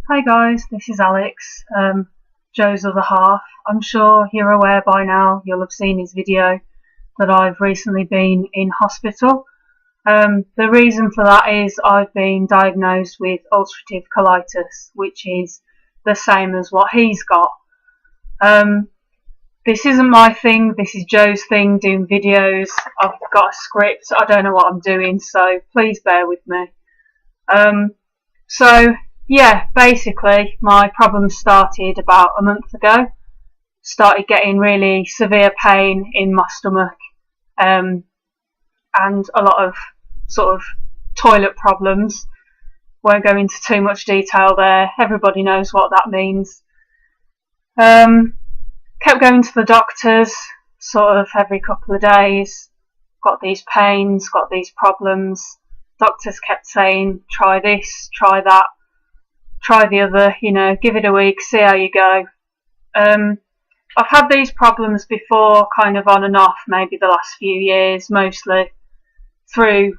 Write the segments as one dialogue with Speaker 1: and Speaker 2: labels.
Speaker 1: Hi guys, this is Alex, Joe's other half. I'm sure you're aware by now, you'll have seen his video, that I've recently been in hospital. The reason for that is I've been diagnosed with ulcerative colitis, which is the same as what he's got. This isn't my thing, this is Joe's thing, doing videos. I've got a script, I don't know what I'm doing, so please bear with me. So yeah, basically my problems started about a month ago. Started getting really severe pain in my stomach, and a lot of sort of toilet problems. Won't go into too much detail there. Everybody knows what that means. Kept going to the doctors sort of every couple of days. Got these pains, got these problems. Doctors kept saying, try this, try that, try the other, give it a week, see how you go. I've had these problems before, kind of on and off, maybe the last few years, mostly through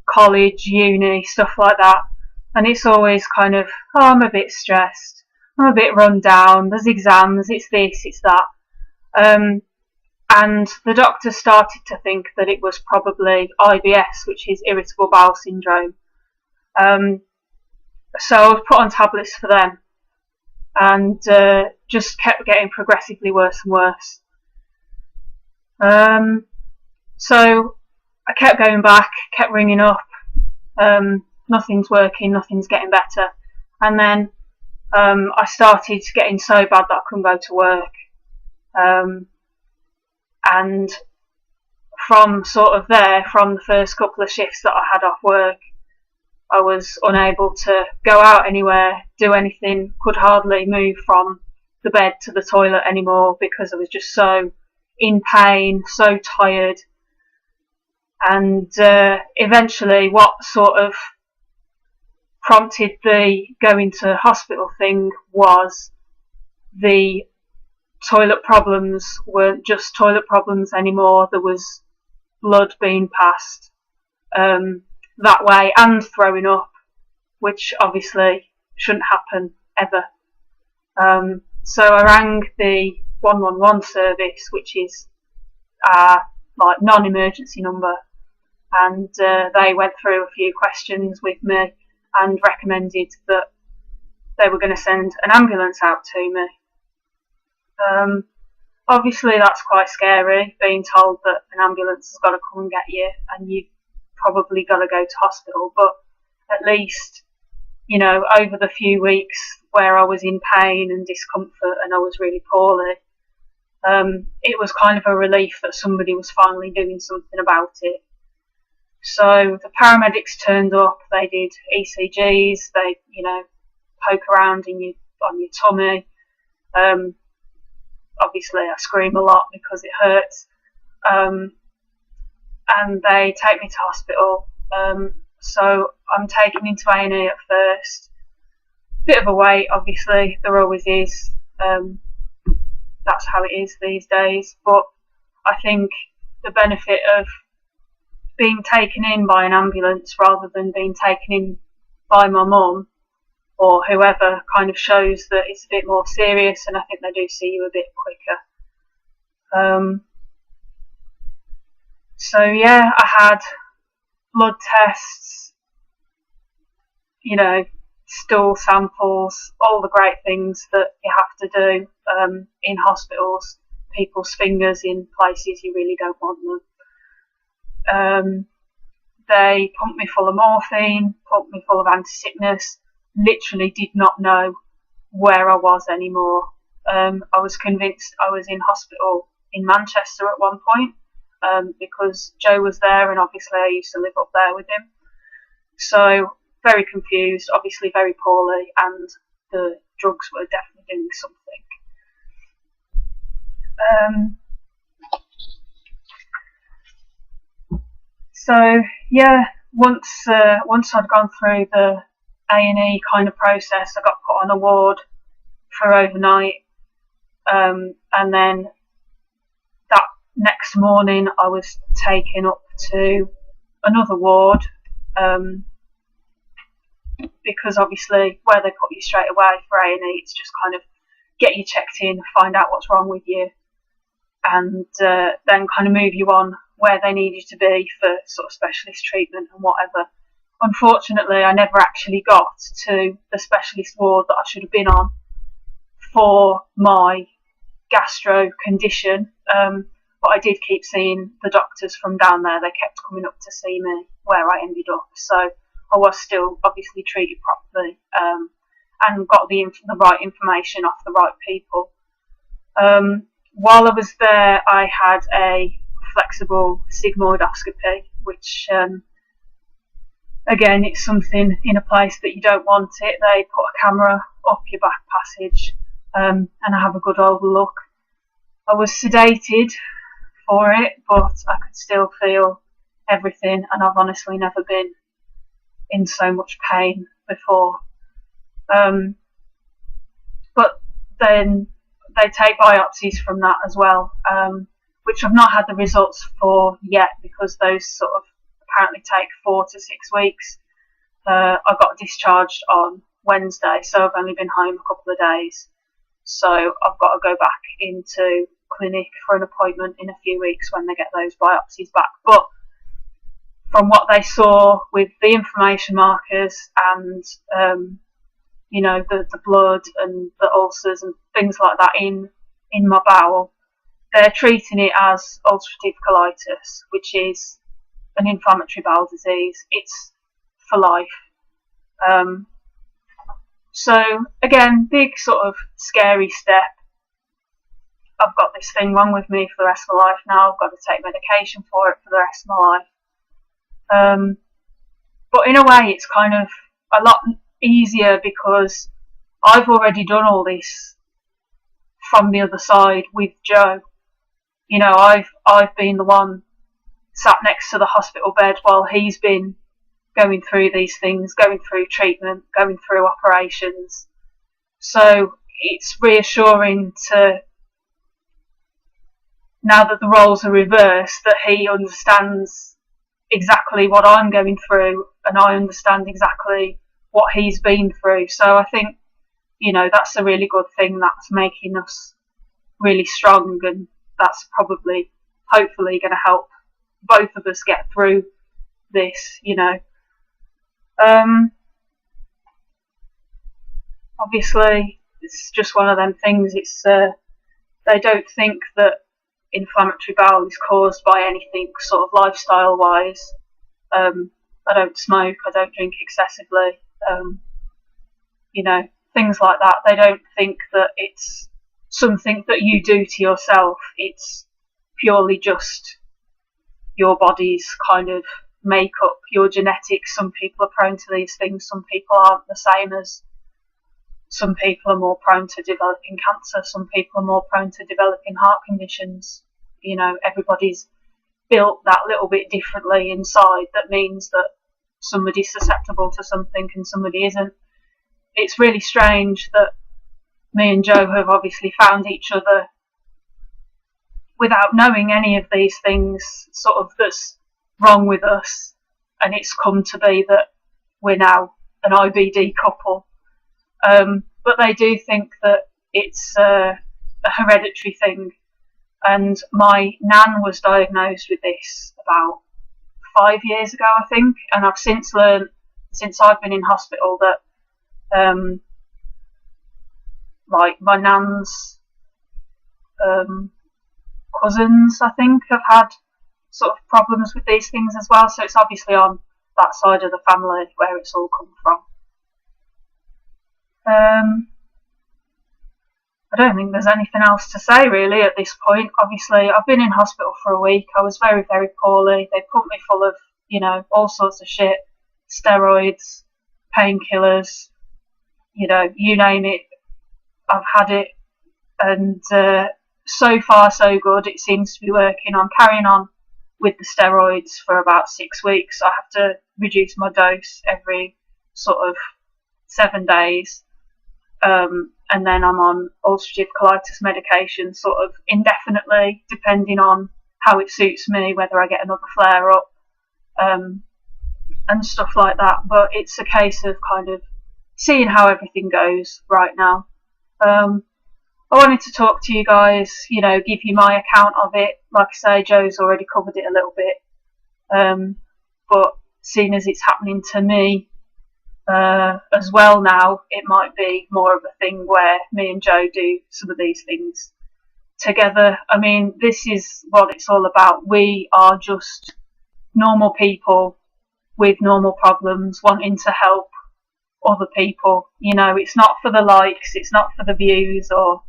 Speaker 1: college, uni, stuff like that. And it's always kind of, I'm a bit stressed, I'm a bit run down, there's exams, it's this, it's that. And the doctor started to think that it was probably IBS, which is irritable bowel syndrome. So I was put on tablets for them, and just kept getting progressively worse and worse. So I kept going back, kept ringing up, nothing's working, nothing's getting better. And then I started getting so bad that I couldn't go to work. And from sort of there, from the first couple of shifts that I had off work, I was unable to go out anywhere, do anything, could hardly move from the bed to the toilet anymore because I was just so in pain, so tired. And eventually what sort of prompted the going to hospital thing was the toilet problems weren't just toilet problems anymore. There was blood being passed that way and throwing up, which obviously shouldn't happen ever. So I rang the 111 service, which is our like non-emergency number, and they went through a few questions with me and recommended that they were going to send an ambulance out to me. Obviously that's quite scary, being told that an ambulance has got to come and get you and you've probably got to go to hospital, but at least, over the few weeks where I was in pain and discomfort and I was really poorly, it was kind of a relief that somebody was finally doing something about it. So the paramedics turned up, they did ECGs, they, poke around on your tummy. Obviously I scream a lot because it hurts. And they take me to hospital. So I'm taken into A&E at first. Bit of a wait, obviously, there always is. That's how it is these days. But I think the benefit of being taken in by an ambulance rather than being taken in by my mum or whoever kind of shows that it's a bit more serious, and I think they do see you a bit quicker. So yeah, I had blood tests, stool samples, all the great things that you have to do in hospitals, people's fingers in places you really don't want them. They pumped me full of morphine, pumped me full of anti-sickness, literally did not know where I was anymore. I was convinced I was in hospital in Manchester at one point, because Joe was there and obviously I used to live up there with him. So very confused, obviously very poorly, and the drugs were definitely doing something. So yeah, once I'd gone through the A&E kind of process, I got put on a ward for overnight, and then that next morning I was taken up to another ward, because obviously where they put you straight away for A&E, it's just kind of get you checked in, find out what's wrong with you, and then kind of move you on where they need you to be for sort of specialist treatment and whatever. Unfortunately, I never actually got to the specialist ward that I should have been on for my gastro condition, but I did keep seeing the doctors from down there. They kept coming up to see me where I ended up, so I was still obviously treated properly, and got the right information off the right people. While I was there, I had a flexible sigmoidoscopy, which again, it's something in a place that you don't want it. They put a camera up your back passage, and I have a good old look. I was sedated for it, but I could still feel everything, and I've honestly never been in so much pain before. But then they take biopsies from that as well, which I've not had the results for yet, because those sort of apparently take 4 to 6 weeks. I got discharged on Wednesday, so I've only been home a couple of days. So I've got to go back into clinic for an appointment in a few weeks when they get those biopsies back. But from what they saw with the inflammation markers and the blood and the ulcers and things like that in my bowel, they're treating it as ulcerative colitis, which is an inflammatory bowel disease. It's for life. So again, big sort of scary step. I've got this thing wrong with me for the rest of my life now. I've got to take medication for it for the rest of my life. But in a way, it's kind of a lot easier because I've already done all this from the other side with Joe. I've been the one sat next to the hospital bed while he's been going through these things, going through treatment, going through operations. So it's reassuring to, now that the roles are reversed, that he understands exactly what I'm going through and I understand exactly what he's been through. So I think, that's a really good thing. That's making us really strong, and that's probably, hopefully, going to help both of us get through this, Obviously, it's just one of them things. It's they don't think that inflammatory bowel is caused by anything sort of lifestyle-wise. I don't smoke, I don't drink excessively, things like that. They don't think that it's something that you do to yourself. It's purely just your body's kind of makeup, your genetics. Some people are prone to these things, some people aren't the same as. Some people are more prone to developing cancer, some people are more prone to developing heart conditions. Everybody's built that little bit differently inside. That means that somebody's susceptible to something and somebody isn't. It's really strange that me and Joe have obviously found each other without knowing any of these things sort of that's wrong with us, and it's come to be that we're now an IBD couple. But they do think that it's a hereditary thing, and my nan was diagnosed with this about 5 years ago, I think, and I've since learned, since I've been in hospital, that like my nan's cousins, I think, have had sort of problems with these things as well. So it's obviously on that side of the family where it's all come from. I don't think there's anything else to say really at this point. Obviously, I've been in hospital for a week. I was very, very poorly. They put me full of, all sorts of shit, steroids, painkillers, you name it. I've had it, and so far so good. It seems to be working. I'm carrying on with the steroids for about 6 weeks. I have to reduce my dose every sort of 7 days. And then I'm on ulcerative colitis medication sort of indefinitely, depending on how it suits me, whether I get another flare up. and stuff like that. But it's a case of kind of seeing how everything goes right now. I wanted to talk to you guys, give you my account of it. Like I say, Joe's already covered it a little bit. But seeing as it's happening to me as well now, it might be more of a thing where me and Joe do some of these things together. I mean, this is what it's all about. We are just normal people with normal problems wanting to help other people. It's not for the likes, it's not for the views or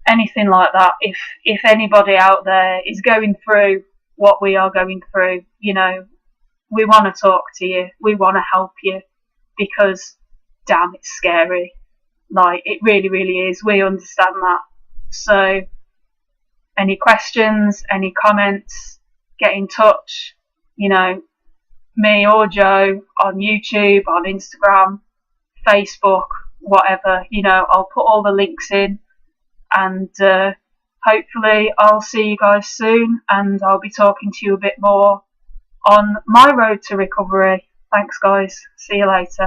Speaker 1: anything like that. If anybody out there is going through what we are going through, we want to talk to you, we want to help you, because damn, it's scary. Like, it really, really is. We understand that. So any questions, any comments, get in touch. Me or Joe on YouTube, on Instagram, Facebook, whatever. I'll put all the links in, and hopefully I'll see you guys soon, and I'll be talking to you a bit more on my road to recovery. Thanks, guys. See you later.